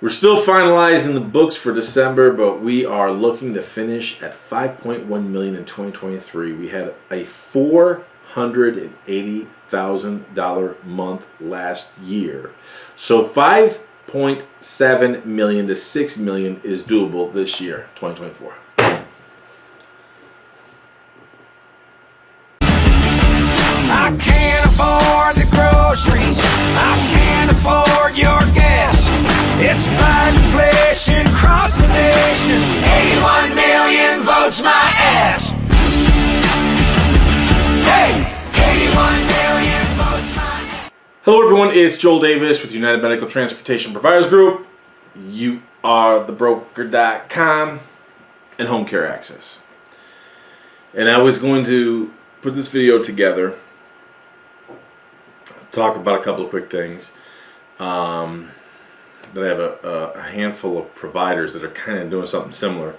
We're still finalizing the books for December, but we are looking to finish at $5.1 million in 2023. We had a $480,000 month last year. So $5.7 million to $6 million is doable this year, 2024. I can't afford the groceries. I can't afford your gas. It's Biden inflation across the nation. 81 million votes my ass. Hey, 81 million votes my ass. Hello everyone, it's Joel Davis with United Medical Transportation Providers Group. You are thebroker.com and Home Care Access. And I was going to put this video together, talk about a couple of quick things. That I have a handful of providers that are kind of doing something similar.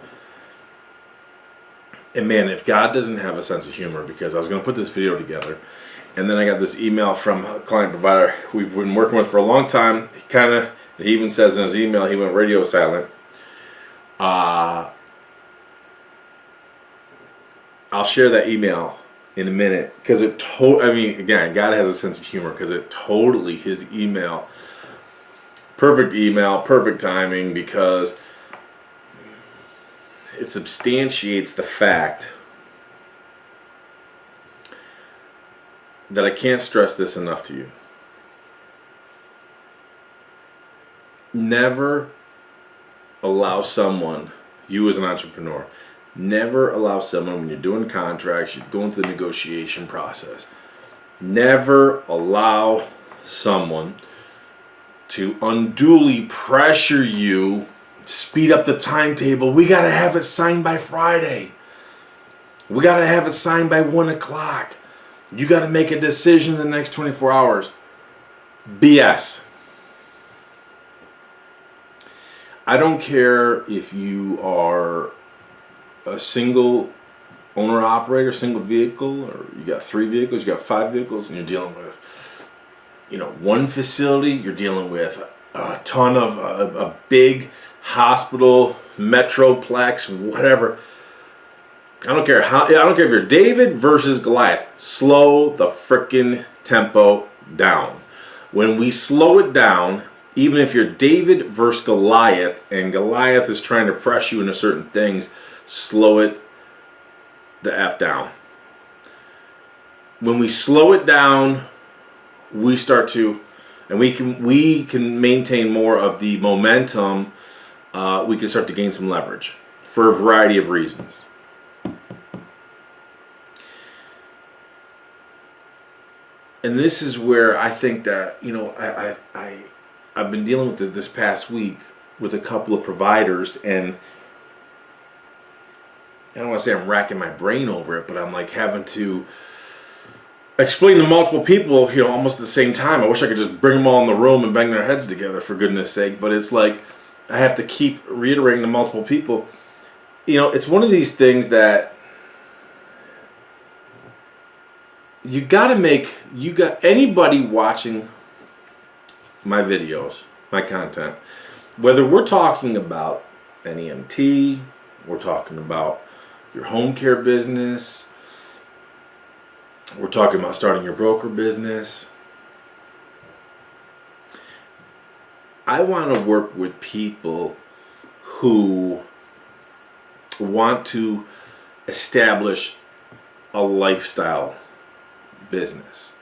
And man, if God doesn't have a sense of humor, because I was going to put this video together, and then I got this email from a client provider who we've been working with for a long time. He even says in his email he went radio silent. I'll share that email in a minute, because again, God has a sense of humor, because his email, perfect email, perfect timing, because it substantiates the fact that I can't stress this enough to you. Never allow someone, you as an entrepreneur, never allow someone, when you're doing contracts, you're going through the negotiation process, never allow someone to unduly pressure you, speed up the timetable. We got to have it signed by Friday. We got to have it signed by 1 o'clock. You got to make a decision in the next 24 hours. BS. I don't care if you are a single owner operator, single vehicle, or you got 3 vehicles, you got 5 vehicles, and you're dealing with, one facility. You're dealing with a ton of a big hospital, metroplex, whatever. I don't care if you're David versus Goliath. Slow the frickin' tempo down. When we slow it down, even if you're David versus Goliath, and Goliath is trying to press you into certain things, slow it the F down. When we slow it down, we start to, and we can maintain more of the momentum. We can start to gain some leverage for a variety of reasons. And this is where I think that, I've been dealing with this past week with a couple of providers, and I don't want to say I'm racking my brain over it, but I'm like having to explain to multiple people, almost at the same time. I wish I could just bring them all in the room and bang their heads together, for goodness sake. But it's like I have to keep reiterating to multiple people. It's one of these things that you got anybody watching my videos, my content, whether we're talking about NEMT, we're talking about your home care business, we're talking about starting your broker business. I want to work with people who want to establish a lifestyle business.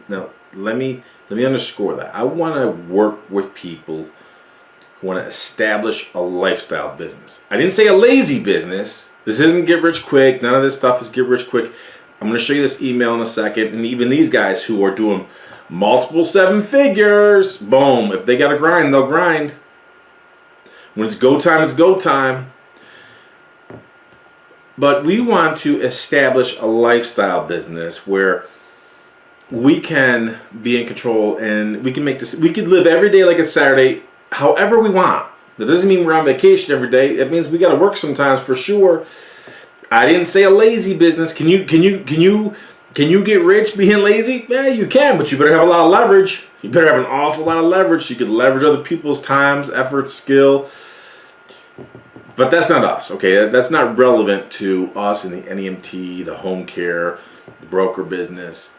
Now, let me underscore that. I want to work with people who want to establish a lifestyle business. I didn't say a lazy business. This isn't get rich quick. None of this stuff is get rich quick. I'm going to show you this email in a second. And even these guys who are doing multiple 7 figures, boom. If they got to grind, they'll grind. When it's go time, it's go time. But we want to establish a lifestyle business where we can be in control, and we can make this. We could live every day like it's Saturday, however we want. That doesn't mean we're on vacation every day. It means we got to work sometimes, for sure. I didn't say a lazy business. Can you get rich being lazy? Yeah, you can, but you better have a lot of leverage. You better have an awful lot of leverage so you could leverage other people's times, efforts, skill. But that's not us, okay? That's not relevant to us in the NEMT, the home care, the broker business.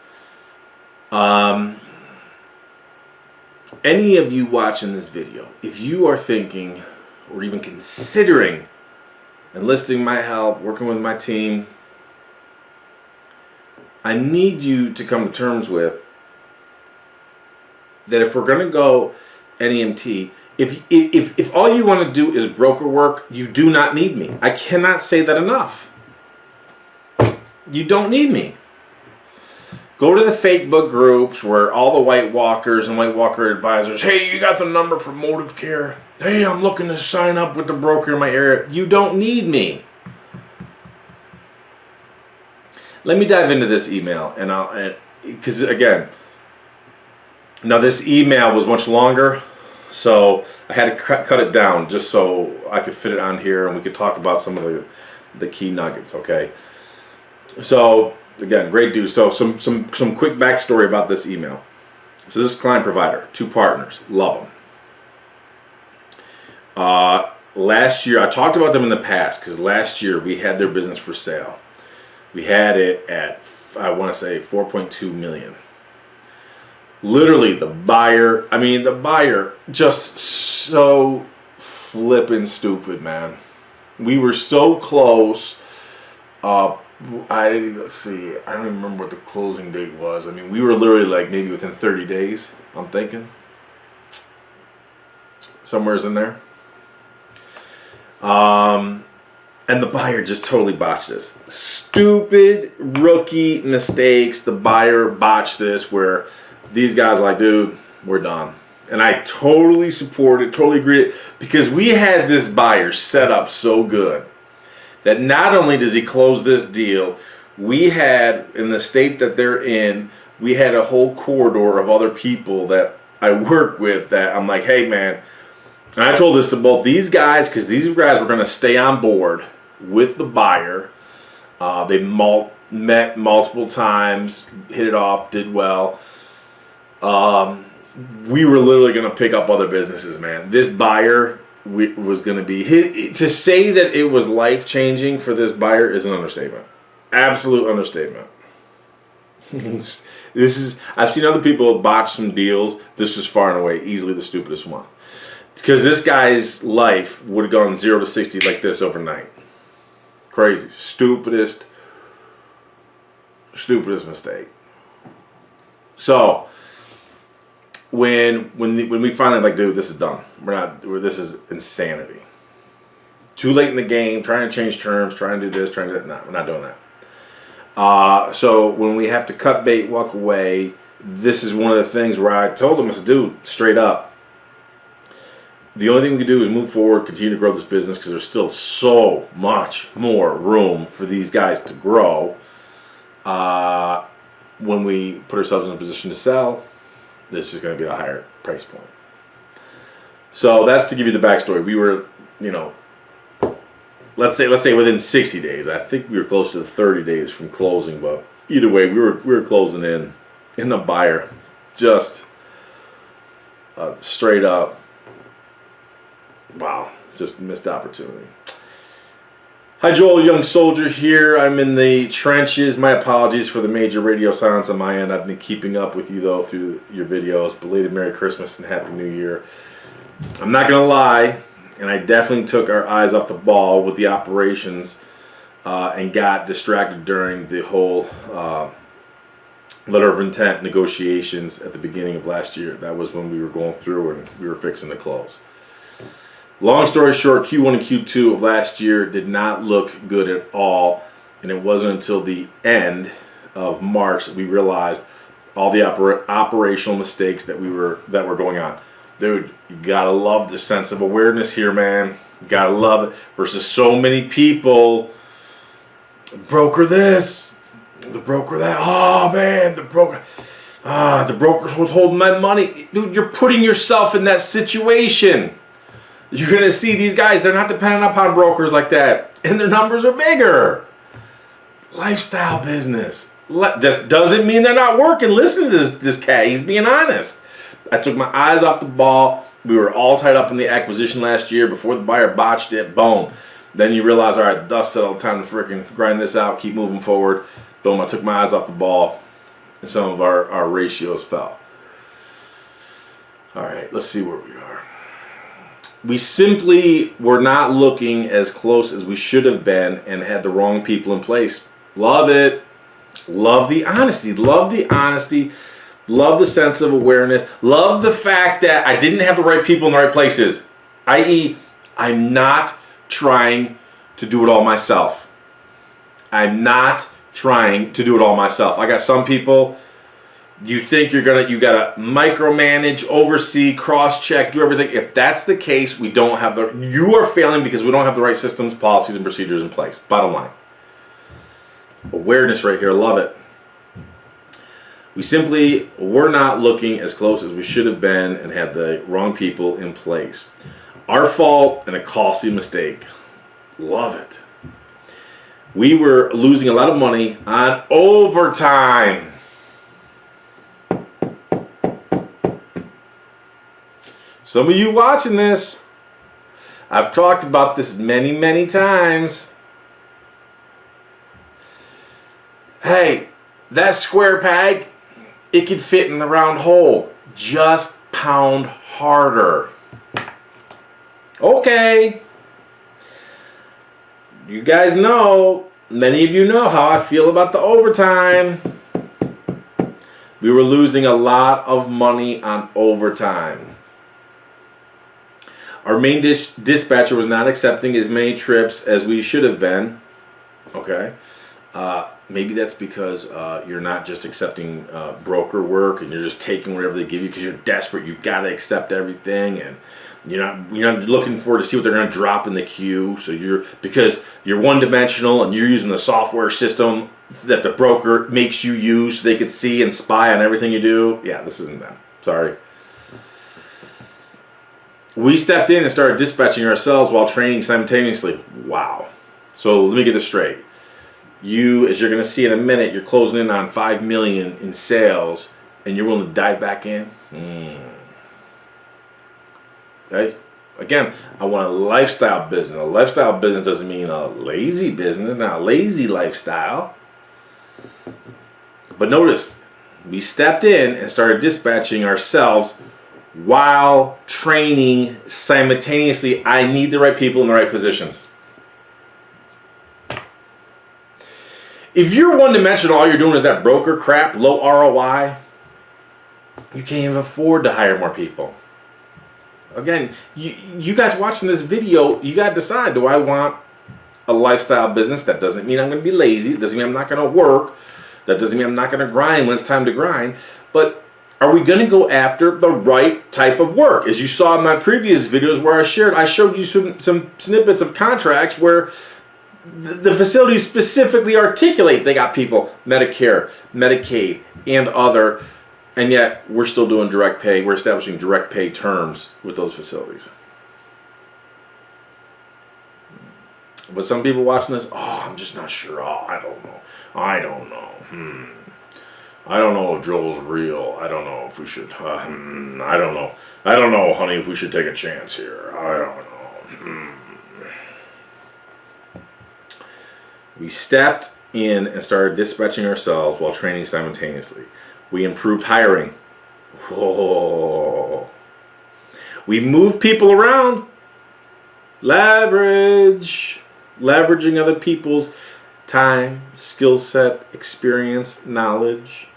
Any of you watching this video, if you are thinking or even considering enlisting my help, working with my team, I need you to come to terms with that if we're going to go NEMT, if all you want to do is broker work, you do not need me. I cannot say that enough. You don't need me. Go to the fake book groups where all the White Walkers and White Walker advisors, hey, you got the number for Motive Care? Hey, I'm looking to sign up with the broker in my area. You don't need me. Let me dive into this email, because again, now this email was much longer, so I had to cut it down just so I could fit it on here and we could talk about some of the key nuggets, okay? So again, great dude. So some quick backstory about this email. So this client provider, 2 partners, love them. Last year, I talked about them in the past because last year we had their business for sale. We had it at, I want to say, 4.2 million. Literally, the buyer just so flippin' stupid, man. We were so close. Let's see, I don't even remember what the closing date was. I mean, we were literally like maybe within 30 days, I'm thinking. Somewhere's in there. And the buyer just totally botched this. Stupid rookie mistakes. The buyer botched this where these guys are like, dude, we're done. And I totally support it, totally agree, because we had this buyer set up so good that not only does he close this deal, we had, in the state that they're in, we had a whole corridor of other people that I work with that I'm like, hey man, and I told this to both these guys because these guys were going to stay on board with the buyer. They met multiple times, hit it off, did well. We were literally going to pick up other businesses, man. This buyer was going to be, to say that it was life-changing for this buyer is an understatement. Absolute understatement. I've seen other people botch some deals. This was far and away easily the stupidest one. Because this guy's life would have gone 0 to 60 like this overnight. Crazy. Stupidest mistake. So when we finally like, dude, this is done. This is insanity. Too late in the game, trying to change terms, trying to do this, trying to do that. No, we're not doing that. So when we have to cut bait, walk away, this is one of the things where I told him, I said, dude, straight up, the only thing we can do is move forward, continue to grow this business because there's still so much more room for these guys to grow. When we put ourselves in a position to sell, this is going to be a higher price point. So that's to give you the backstory. We were, let's say within 60 days. I think we were close to the 30 days from closing, but either way, we were closing in the buyer. Just straight up, wow, just missed opportunity. Hi Joel, young soldier here. I'm in the trenches. My apologies for the major radio silence on my end. I've been keeping up with you though through your videos. Belated Merry Christmas and Happy New Year. I'm not gonna lie, and I definitely took our eyes off the ball with the operations and got distracted during the whole letter of intent negotiations at the beginning of last year. That was when we were going through and we were fixing to close. Long story short, Q1 and Q2 of last year did not look good at all, and it wasn't until the end of March that we realized all the operational mistakes that were going on. Dude, you gotta love the sense of awareness here, man. You gotta love it. Versus so many people, broker this, the broker that. Oh man, the broker's withholding my money. Dude, you're putting yourself in that situation. You're going to see these guys, they're not dependent upon brokers like that. And their numbers are bigger. Lifestyle business. This doesn't mean they're not working. Listen to this cat. He's being honest. I took my eyes off the ball. We were all tied up in the acquisition last year before the buyer botched it. Boom. Then you realize, all right, dust settled, time to freaking grind this out, keep moving forward. Boom, I took my eyes off the ball, and some of our ratios fell. All right, let's see where we are. We simply were not looking as close as we should have been and had the wrong people in place. Love it. Love the honesty. Love the honesty. Love the sense of awareness. Love the fact that I didn't have the right people in the right places. I.e., I'm not trying to do it all myself. I'm not trying to do it all myself. I got some people, you think you gotta micromanage, oversee, cross-check, do everything. If that's the case, you are failing because we don't have the right systems, policies, and procedures in place. Bottom line. Awareness right here, love it. We simply were not looking as close as we should have been and had the wrong people in place. Our fault and a costly mistake. Love it. We were losing a lot of money on overtime. Some of you watching this, I've talked about this many, many times. Hey, that square peg, it can fit in the round hole. Just pound harder. Okay. You guys know, many of you know how I feel about the overtime. We were losing a lot of money on overtime. Our main dispatcher was not accepting as many trips as we should have been. Okay. Maybe that's because you're not just accepting broker work and you're just taking whatever they give you because you're desperate. You've got to accept everything, and you're not looking forward to see what they're going to drop in the queue. So because you're one-dimensional and you're using the software system that the broker makes you use so they could see and spy on everything you do. Yeah, this isn't them. Sorry. We stepped in and started dispatching ourselves while training simultaneously. Wow. So let me get this straight. You, as you're going to see in a minute, you're closing in on $5 million in sales, and you're willing to dive back in. Okay. Again, I want a lifestyle business. A lifestyle business doesn't mean a lazy business, not a lazy lifestyle. But notice, we stepped in and started dispatching ourselves while training simultaneously. I need the right people in the right positions. If you're one-dimensional, all you're doing is that broker crap, low ROI, you can't even afford to hire more people. Again, you guys watching this video, you got to decide, do I want a lifestyle business? That doesn't mean I'm going to be lazy. It doesn't mean I'm not going to work. That doesn't mean I'm not going to grind when it's time to grind. But are we going to go after the right type of work? As you saw in my previous videos where I showed you some snippets of contracts where the facilities specifically articulate they got people Medicare, Medicaid, and other, and yet we're still doing direct pay. We're establishing direct pay terms with those facilities. But some people watching this, I'm just not sure. I don't know. I don't know if Joel's real. I don't know if we should. I don't know. I don't know, honey, if we should take a chance here. I don't know. We stepped in and started dispatching ourselves while training simultaneously. We improved hiring. Whoa. We moved people around. Leveraging other people's time, skill set, experience, knowledge.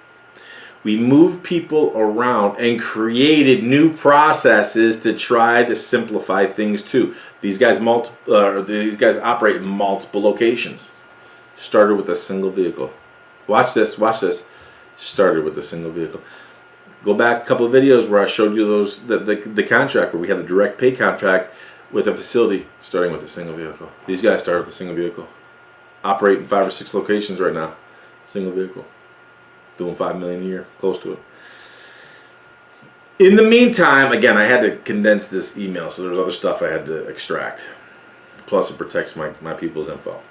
We moved people around and created new processes to try to simplify things too. These guys operate in multiple locations. Started with a single vehicle. Watch this. Started with a single vehicle. Go back a couple of videos where I showed you the contract where we had the direct pay contract with a facility starting with a single vehicle. These guys started with a single vehicle. Operate in 5 or 6 locations right now. Single vehicle. Doing $5 million a year, close to it. In the meantime, again, I had to condense this email, so there's other stuff I had to extract. Plus, it protects my people's info.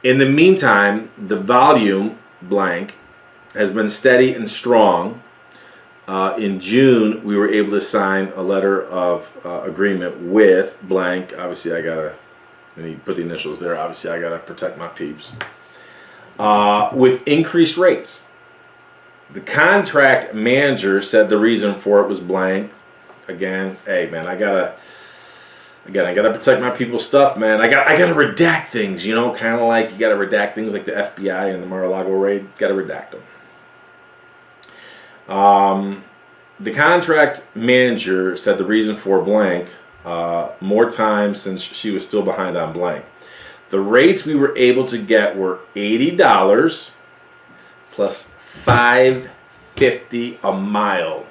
In the meantime, the volume blank has been steady and strong. In June, we were able to sign a letter of agreement with blank. Obviously, and he put the initials there. Obviously, I gotta protect my peeps. With increased rates. The contract manager said the reason for it was blank. Again, hey man, I gotta protect my people's stuff, man. I gotta redact things, you know, kind of like you gotta redact things like the FBI and the Mar-a-Lago raid. Gotta redact them. The contract manager said the reason for blank, more time since she was still behind on blank. The rates we were able to get were $80 plus $5.50 a mile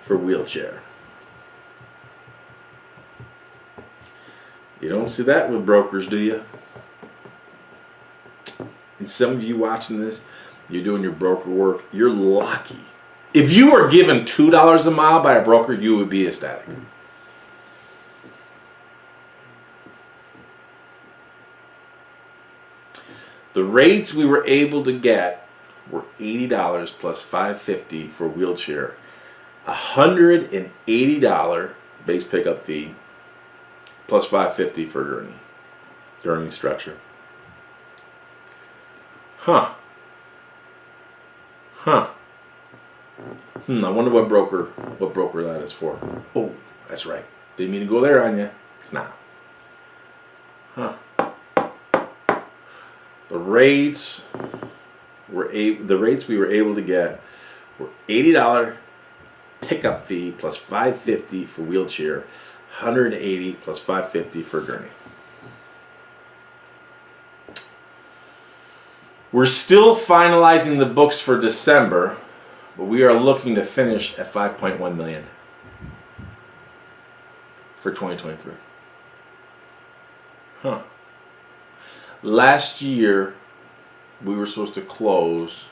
for wheelchair. You don't see that with brokers, do you? And some of you watching this, you're doing your broker work, you're lucky. If you were given $2 a mile by a broker, you would be ecstatic. The rates we were able to get were $80 plus $5.50 for wheelchair, $180 base pickup fee, plus $5.50 for gurney stretcher. I wonder what broker that is for. Oh, that's right. Didn't mean to go there on you. It's not. The rates we were able to get were $80 pickup fee plus $5.50 for wheelchair, $180 plus $5.50 for gurney. We're still finalizing the books for December, but we are looking to finish at $5.1 million for 2023. Last year, we were supposed to close.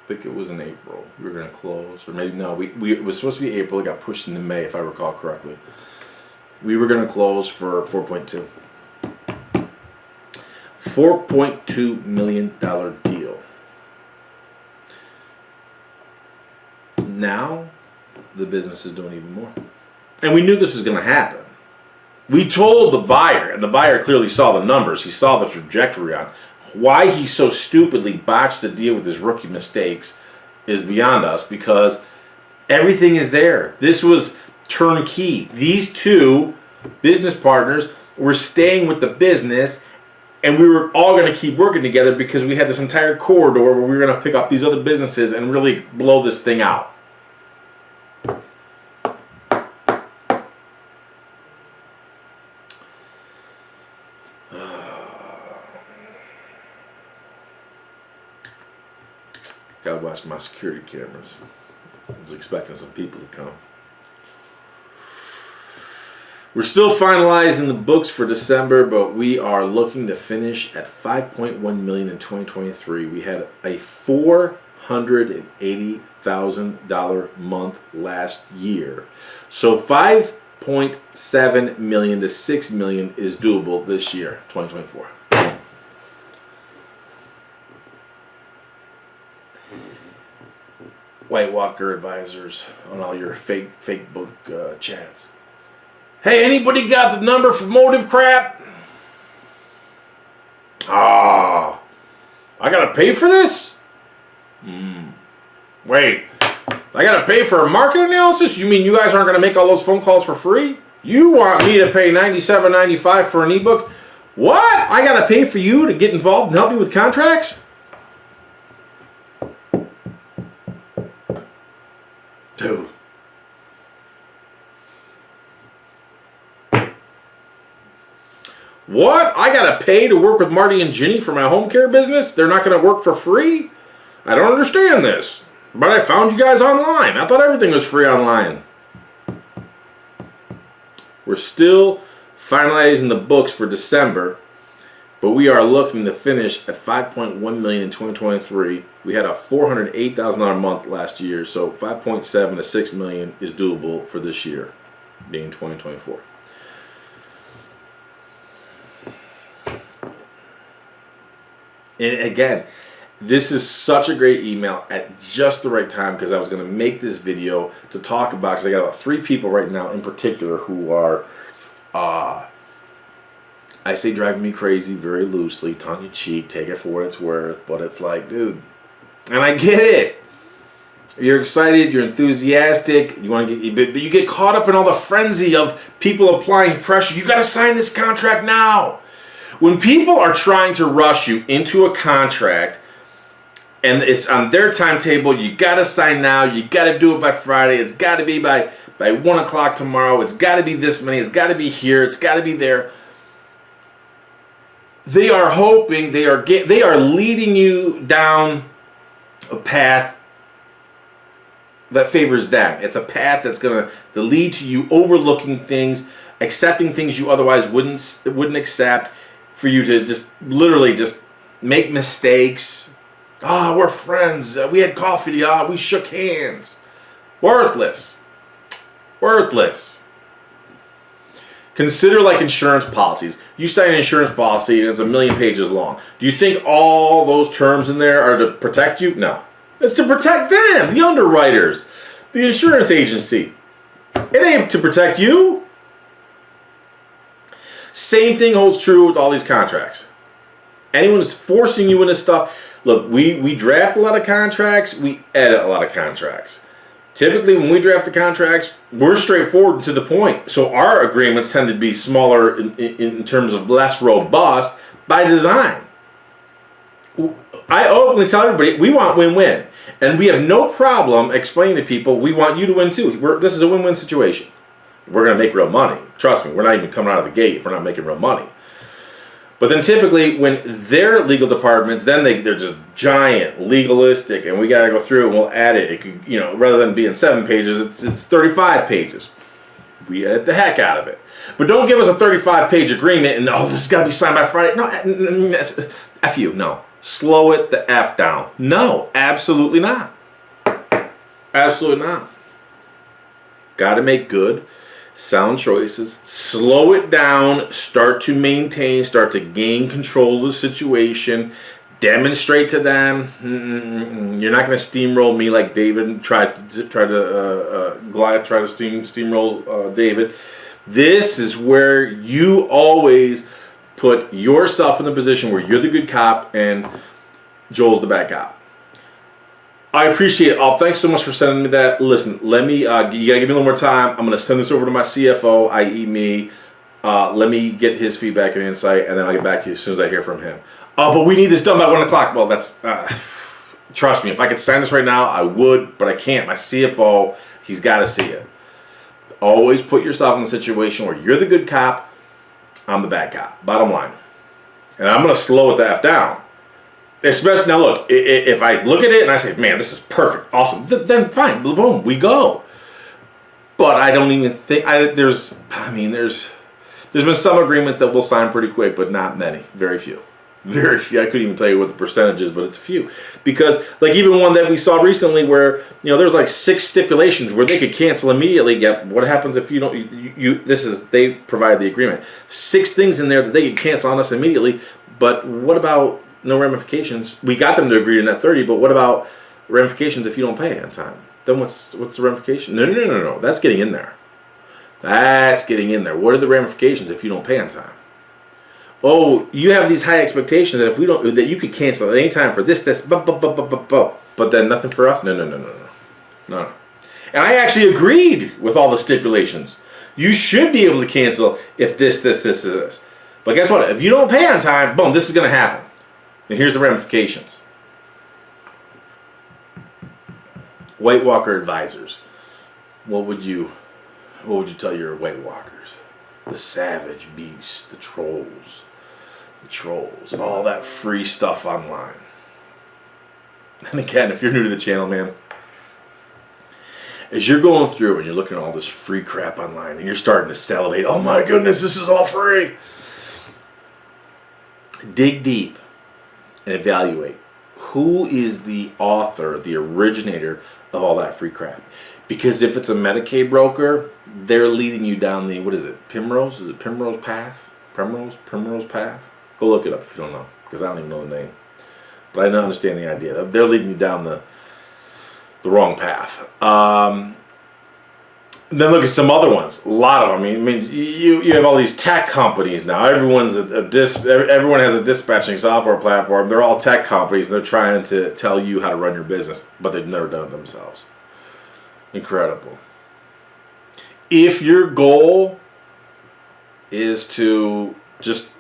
I think it was in April. We were going to close, or maybe no. It was supposed to be April. It got pushed into May, if I recall correctly. We were going to close for $4.2 million deal. Now, the business is doing even more, and we knew this was going to happen. We told the buyer, and the buyer clearly saw the numbers. He saw the trajectory on. Why he so stupidly botched the deal with his rookie mistakes is beyond us, because everything is there. This was turnkey. These two business partners were staying with the business, and we were all going to keep working together because we had this entire corridor where we were going to pick up these other businesses and really blow this thing out. Gotta watch my security cameras. I was expecting some people to come. We're still finalizing the books for December, but we are looking to finish at $5.1 million in 2023. We had a $480,000 month last year. So $5.7 million to $6 million is doable this year, 2024. White Walker advisors on all your fake book chats. Hey, anybody got the number for motive crap? I gotta pay for this? Wait, I gotta pay for a market analysis? You mean you guys aren't gonna make all those phone calls for free? You want me to pay $97.95 for an ebook? What? I gotta pay for you to get involved and help you with contracts? Dude. What? I gotta pay to work with Marty and Ginny for my home care business? They're not gonna work for free? I don't understand this. But I found you guys online. I thought everything was free online. We're still finalizing the books for December, but we are looking to finish at $5.1 million in 2023. We had a $408,000 month last year, so $5.7 to $6 million is doable for this year, being 2024. And again, This is such a great email at just the right time, because I was going to make this video to talk about, because I got about 3 people right now in particular who are, I say driving me crazy very loosely, tongue-in-cheek, take it for what it's worth, but it's like, dude, and I get it. You're excited, you're enthusiastic, you want to get, but you get caught up in all the frenzy of people applying pressure. You got to sign this contract now. When people are trying to rush you into a contract, and it's on their timetable, you got to sign now, you got to do it by Friday, it's got to be by 1 o'clock tomorrow, it's got to be this many, it's got to be here, it's got to be there. They are hoping, they are leading you down a path that favors them. It's a path that's going to lead to you overlooking things, accepting things you otherwise wouldn't accept, for you to just literally just make mistakes. Ah, we're friends. We had coffee. We shook hands. Worthless. Worthless. Consider like insurance policies. You sign an insurance policy and it's 1,000,000 pages long. Do you think all those terms in there are to protect you? No. It's to protect them, the underwriters, the insurance agency. It ain't to protect you. Same thing holds true with all these contracts. Anyone who's forcing you into stuff. Look, we draft a lot of contracts, we edit a lot of contracts. Typically, when we draft the contracts, we're straightforward to the point. So our agreements tend to be smaller in terms of less robust by design. I openly tell everybody, we want win-win. And we have no problem explaining to people, we want you to win too. This is a win-win situation. We're going to make real money. Trust me, we're not even coming out of the gate if we're not making real money. But then typically when their legal departments, then they're just giant, legalistic, and we got to go through and we'll add it. It could, rather than being 7 pages, it's 35 pages. We edit the heck out of it. But don't give us a 35-page agreement and, this has got to be signed by Friday. No, F you, no. Slow it the F down. No, absolutely not. Absolutely not. Got to make good, sound choices. Slow it down. Start to maintain. Start to gain control of the situation. Demonstrate to them. You're not going to steamroll me like David tried to Goliath tried to steamroll David. This is where you always put yourself in the position where you're the good cop and Joel's the bad cop. I appreciate it. Oh, thanks so much for sending me that. Listen, let me, you gotta give me a little more time. I'm gonna send this over to my CFO, i.e. me. Let me get his feedback and insight, and then I'll get back to you as soon as I hear from him. Oh, but we need this done by 1 o'clock. Well, that's, trust me, if I could sign this right now, I would, but I can't. My CFO, he's gotta see it. Always put yourself in a situation where you're the good cop, I'm the bad cop. Bottom line. And I'm going to slow it the F down. Especially, now look, if I look at it and I say, man, this is perfect, awesome, then fine, boom, we go. But I don't even think, there's been some agreements that we'll sign pretty quick, but not many, very few. Very few. I couldn't even tell you what the percentage is, but it's few. Because, like, even one that we saw recently where, there's like 6 stipulations where they could cancel immediately. Yep, what happens if you don't, they provide the agreement. 6 things in there that they could cancel on us immediately, but what about no ramifications? We got them to agree to net 30, but what about ramifications if you don't pay on time? Then what's the ramification? No. That's getting in there. That's getting in there. What are the ramifications if you don't pay on time? Oh, you have these high expectations that if we don't, that you could cancel at any time for this, but then nothing for us? No. And I actually agreed with all the stipulations. You should be able to cancel if this. But guess what? If you don't pay on time, boom, this is going to happen. And here's the ramifications. White Walker advisors. What would you tell your White Walkers? The savage beasts, the trolls, all that free stuff online. And again, if you're new to the channel, man, as you're going through and you're looking at all this free crap online and you're starting to salivate, oh my goodness, this is all free. Dig deep and evaluate who is the author, the originator of all that free crap. Because if it's a Medicaid broker, they're leading you down the, what is it, Primrose? Is it Primrose Path? Primrose Path? Go look it up if you don't know, because I don't even know the name. but I don't understand the idea. They're leading you down the wrong path. Then look at some other ones. A lot of them. I mean, you have all these tech companies now. Everyone has a dispatching software platform. They're all tech companies, and they're trying to tell you how to run your business, but they've never done it themselves. Incredible. If your goal is to just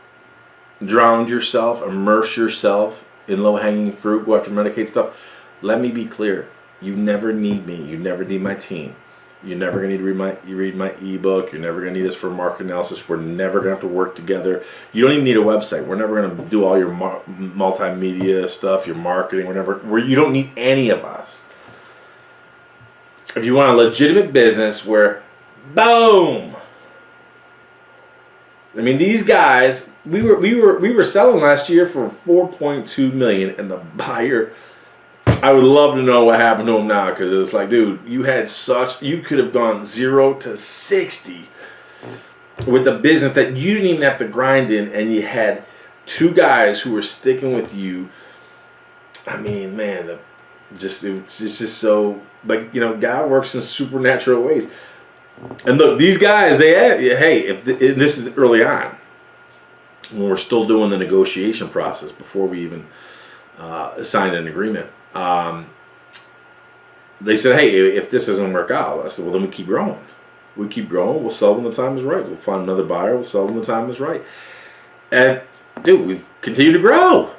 drown yourself, immerse yourself in low-hanging fruit, go after Medicaid stuff, let me be clear. You never need me. You never need my team. You're never going to need to read my ebook. You're never going to need us for market analysis. We're never going to have to work together. You don't even need a website. We're never going to do all your multimedia stuff, your marketing, you don't need any of us. If you want a legitimate business where, boom. I mean, these guys, we were selling last year for $4.2 million, and the buyer, I would love to know what happened to him now, because it's like, dude, you could have gone 0 to 60 with the business that you didn't even have to grind in, and you had two guys who were sticking with you. I mean, man, it's just so, like, God works in supernatural ways. And look, these guys, if this is early on, when we're still doing the negotiation process before we even signed an agreement. They said, hey, if this doesn't work out, I said, well, then we keep growing. We keep growing. We'll sell when the time is right. We'll find another buyer. We'll sell when the time is right. And, dude, we've continued to grow.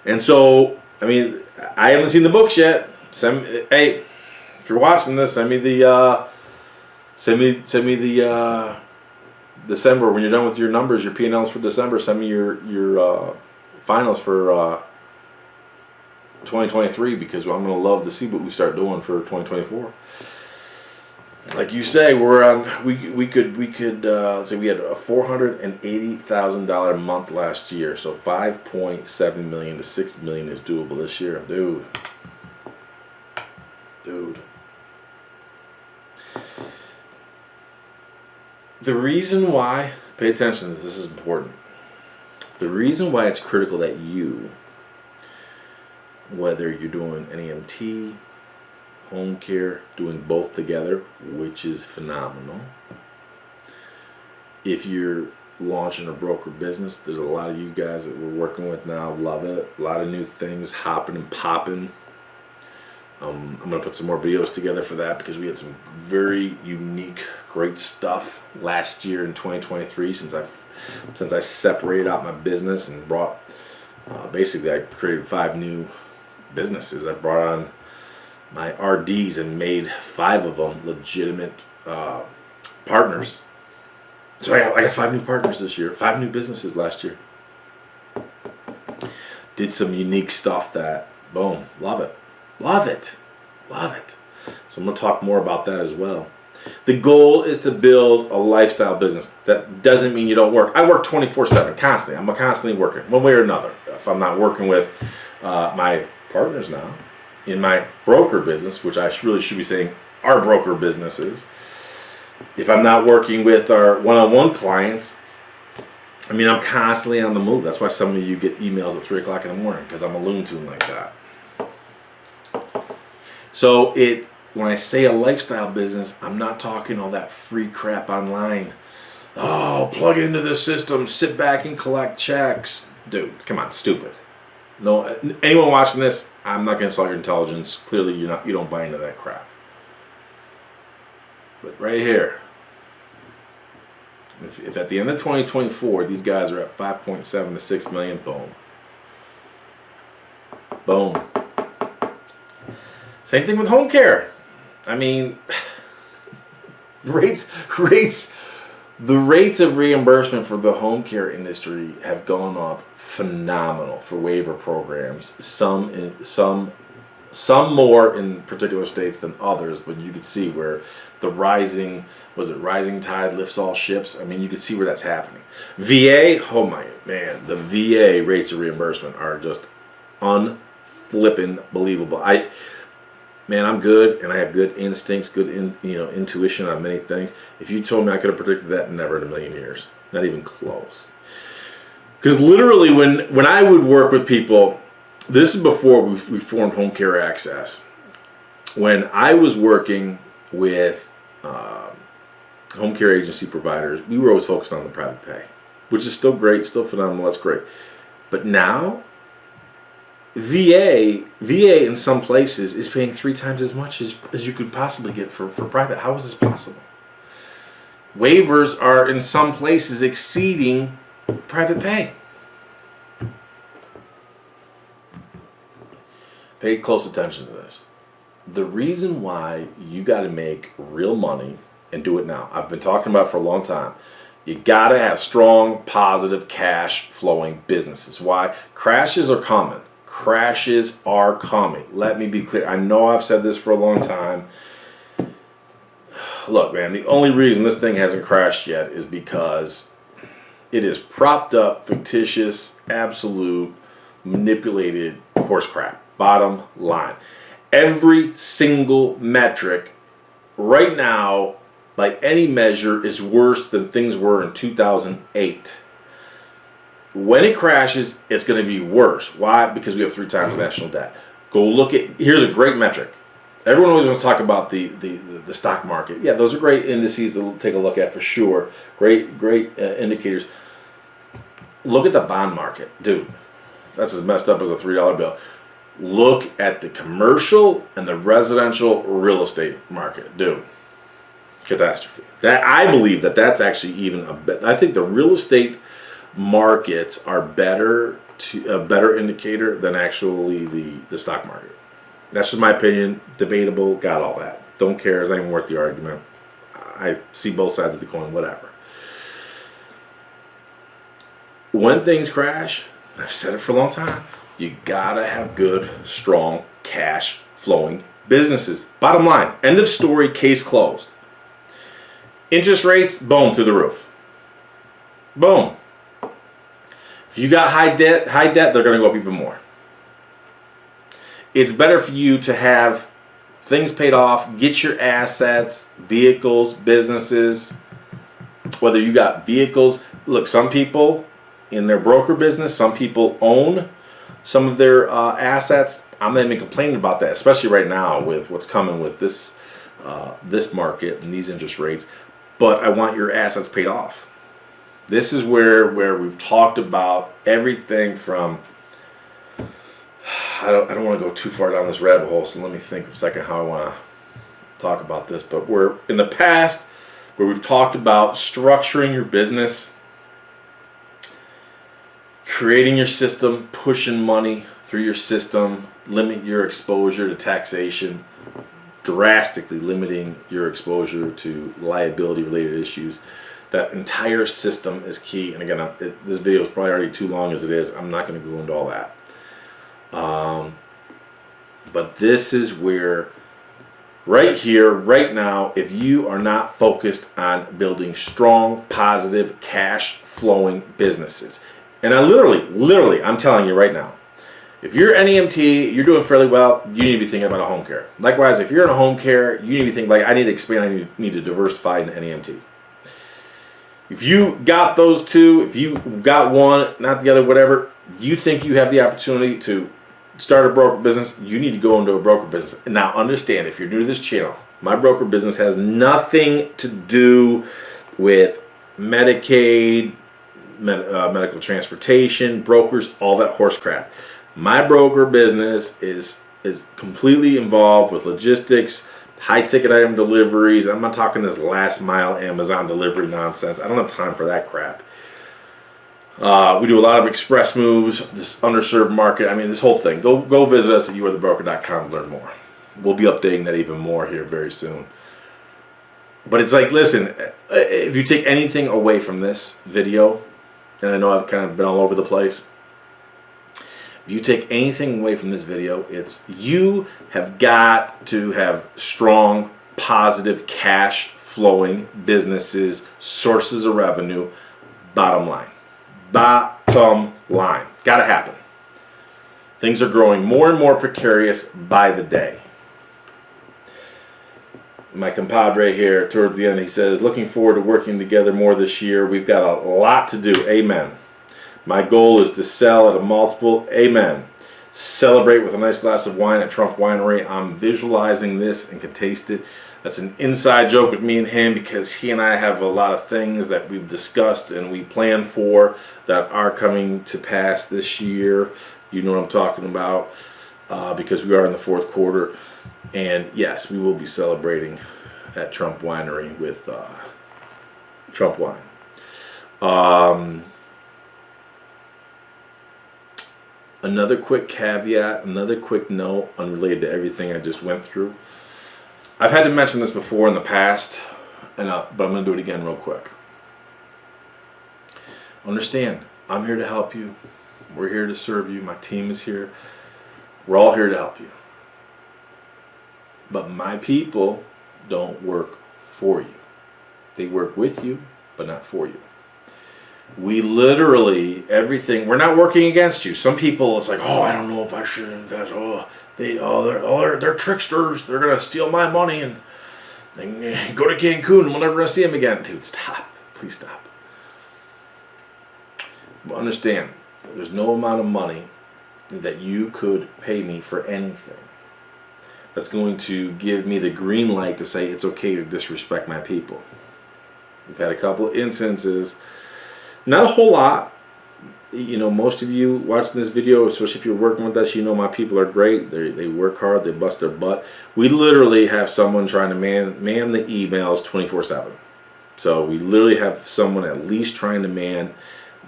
And so, I mean, I haven't seen the books yet. Hey, if you're watching this, send me the December, when you're done with your numbers, your P&Ls for December. Send me your finals for 2023, because I'm going to love to see what we start doing for 2024. Like you say, we're on. We could let's say we had a $480,000 month last year, so $5.7 million to $6 million is doable this year, dude. The reason why, pay attention to this is important. The reason why it's critical that you, whether you're doing NEMT, home care, doing both together, which is phenomenal. If you're launching a broker business, there's a lot of you guys that we're working with now, love it. A lot of new things hopping and popping. I'm going to put some more videos together for that, because we had some very unique, great stuff last year in 2023 since I separated out my business and brought, basically I created 5 new businesses. I brought on my RDs and made 5 of them legitimate partners. So I got 5 new partners this year, 5 new businesses last year. Did some unique stuff that, boom, love it. Love it. So I'm going to talk more about that as well. The goal is to build a lifestyle business. That doesn't mean you don't work. I work 24/7, constantly. I'm constantly working, one way or another. If I'm not working with my partners now in my broker business, which I really should be saying our broker businesses, if I'm not working with our one-on-one clients, I mean, I'm constantly on the move. That's why some of you get emails at 3 o'clock in the morning, because I'm a loon tune like that. So when I say a lifestyle business, I'm not talking all that free crap online. Oh, plug into the system, sit back and collect checks. Dude, come on, stupid. No, anyone watching this, I'm not going to insult your intelligence. Clearly, you don't buy into that crap. But right here, if at the end of 2024, these guys are at 5.7 to 6 million, boom. Same thing with home care. I mean, the rates of reimbursement for the home care industry have gone up phenomenal for waiver programs. Some more in particular states than others, but you could see where the rising tide lifts all ships. I mean, you could see where that's happening. VA, oh my man, the VA rates of reimbursement are just unflippin' believable. Man, I'm good, and I have good instincts, good intuition on many things. If you told me I could have predicted that, never in a million years. Not even close. Because literally when I would work with people, this is before we formed Home Care Access. When I was working with home care agency providers, we were always focused on the private pay, which is still great, still phenomenal, that's great. But now, VA in some places is paying 3 times as much as you could possibly get for private. How is this possible? Waivers are in some places exceeding private pay. Pay close attention to this. The reason why you got to make real money and do it now, I've been talking about it for a long time. You got to have strong, positive, cash flowing businesses. Why? Crashes are coming. Crashes are coming. Let me be clear. I know I've said this for a long time. Look, man, the only reason this thing hasn't crashed yet is because it is propped up, fictitious, absolute, manipulated horse crap. Bottom line. Every single metric right now, by any measure, is worse than things were in 2008. When it crashes, it's going to be worse. Why? Because we have 3 times national debt. Go look at, here's a great metric. Everyone always wants to talk about the stock market. Yeah, those are great indices to take a look at for sure. Great indicators. Look at the bond market. Dude, that's as messed up as a $3 bill. Look at the commercial and the residential real estate market. Dude, catastrophe. That, I believe that's actually even a bit. I think the real estate markets are a better indicator than actually the stock market. That's just my opinion. Debatable. Got all that. Don't care. It's not even worth the argument. I see both sides of the coin. Whatever. When things crash, I've said it for a long time, you gotta have good, strong, cash flowing businesses. Bottom line. End of story. Case closed. Interest rates, boom, through the roof. Boom. If you got high debt, they're going to go up even more. It's better for you to have things paid off, get your assets, vehicles, businesses, whether you got vehicles. Look, some people in their broker business, some people own some of their assets. I'm not even complaining about that, especially right now with what's coming with this market and these interest rates. But I want your assets paid off. This is where we've talked about everything from, I don't want to go too far down this rabbit hole, so let me think a second how I want to talk about this. But we're in the past where we've talked about structuring your business, creating your system, pushing money through your system, limit your exposure to taxation, drastically limiting your exposure to liability related issues. That entire system is key. And again, this video is probably already too long as it is. I'm not going to go into all that. But this is where, right here, right now, if you are not focused on building strong, positive, cash flowing businesses, and I literally, I'm telling you right now, if you're NEMT, you're doing fairly well, you need to be thinking about a home care. Likewise, if you're in a home care, you need to be thinking, like, I need to expand, I need to diversify into NEMT. If you got those two, if you got one, not the other, whatever, you think you have the opportunity to start a broker business, you need to go into a broker business. Now, understand, if you're new to this channel, my broker business has nothing to do with Medicaid, medical transportation, brokers, all that horse crap. My broker business is completely involved with logistics, high-ticket item deliveries. I'm not talking this last-mile Amazon delivery nonsense. I don't have time for that crap. We do a lot of express moves, this underserved market. I mean, this whole thing. Go visit us at youarethebroker.com to learn more. We'll be updating that even more here very soon. But it's like, listen, if you take anything away from this video, and I know I've kind of been all over the place, if you take anything away from this video, it's you have got to have strong, positive, cash flowing businesses, sources of revenue, bottom line. Bottom line. Gotta happen. Things are growing more and more precarious by the day. My compadre here towards the end, he says, looking forward to working together more this year. We've got a lot to do. Amen. My goal is to sell at a multiple. Amen. Celebrate with a nice glass of wine at Trump Winery. I'm visualizing this and can taste it. That's an inside joke with me and him because he and I have a lot of things that we've discussed and we plan for that are coming to pass this year. You know what I'm talking about because we are in the fourth quarter. And yes, we will be celebrating at Trump Winery with Trump Wine. Another quick caveat, another quick note unrelated to everything I just went through. I've had to mention this before in the past, but I'm going to do it again real quick. Understand, I'm here to help you. We're here to serve you. My team is here. We're all here to help you. But my people don't work for you. They work with you, but not for you. We literally, everything, we're not working against you. Some people, it's like, oh, I don't know if I should invest. They're tricksters. They're going to steal my money and go to Cancun and we'll never see them again. Dude, stop. Please stop. But understand, there's no amount of money that you could pay me for anything that's going to give me the green light to say it's okay to disrespect my people. We've had a couple of instances. Not a whole lot. You know, most of you watching this video, especially if you're working with us, you know my people are great. They work hard. They bust their butt. We literally have someone trying to man the emails 24/7. So we literally have someone at least trying to man.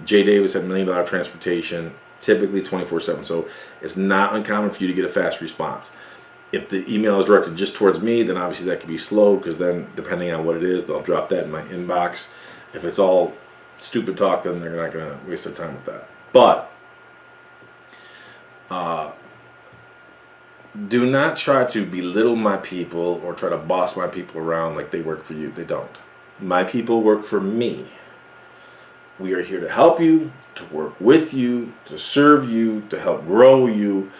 Jay Davis at $1 Million Transportation, typically 24/7. So it's not uncommon for you to get a fast response. If the email is directed just towards me, then obviously that could be slow because then depending on what it is, they'll drop that in my inbox. If it's all stupid talk, then they're not going to waste their time with that. But do not try to belittle my people or try to boss my people around like they work for you. They don't. My people work for me. We are here to help you, to work with you, to serve you, to help grow you,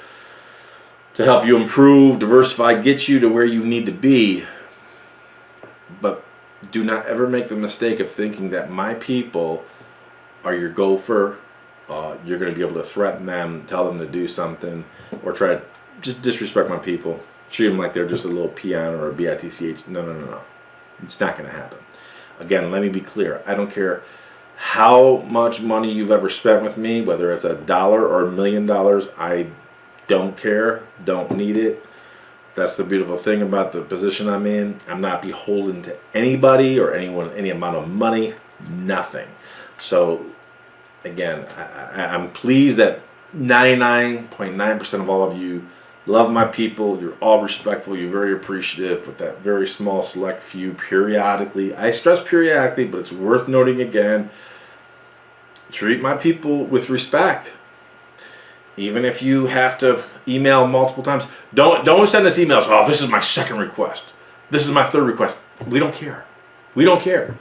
to help you improve, diversify, get you to where you need to be. But do not ever make the mistake of thinking that my people are your gopher. You're going to be able to threaten them, tell them to do something, or try to just disrespect my people. Treat them like they're just a little peon or a bitch. No. It's not going to happen. Again, let me be clear. I don't care how much money you've ever spent with me, whether it's $1 or $1 million. I don't care. Don't need it. That's the beautiful thing about the position I'm in. I'm not beholden to anybody or anyone, any amount of money, nothing. So, again, I'm pleased that 99.9% of all of you love my people. You're all respectful. You're very appreciative. But that very small select few periodically, I stress periodically, but it's worth noting again, treat my people with respect. Even if you have to email multiple times, don't send us emails. Oh, this is my second request. This is my third request. We don't care. We don't care.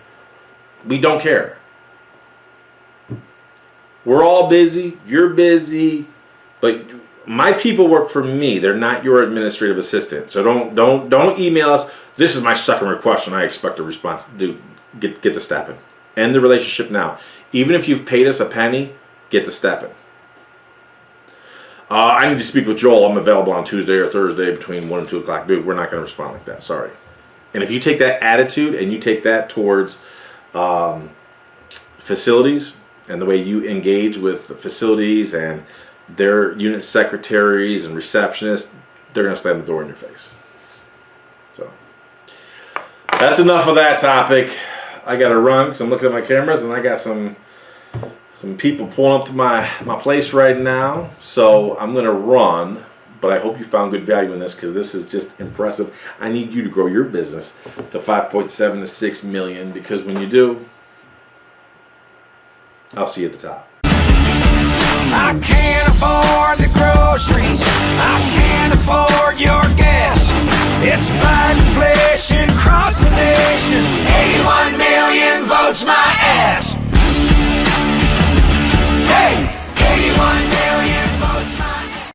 We don't care. We're all busy. You're busy, but my people work for me. They're not your administrative assistant. So don't email us. This is my second request, and I expect a response. Dude, get to stepping. End the relationship now. Even if you've paid us a penny, get to stepping. I need to speak with Joel. I'm available on Tuesday or Thursday between 1 and 2 o'clock. Dude, we're not going to respond like that. Sorry. And if you take that attitude and you take that towards facilities and the way you engage with the facilities and their unit secretaries and receptionists, they're going to slam the door in your face. So that's enough of that topic. I got to run because I'm looking at my cameras and I got some people pulling up to my place right now. So I'm going to run, but I hope you found good value in this because this is just impressive. I need you to grow your business to 5.7 to 6 million because when you do, I'll see you at the top. I can't afford the groceries. I can't afford your gas. It's buying inflation cross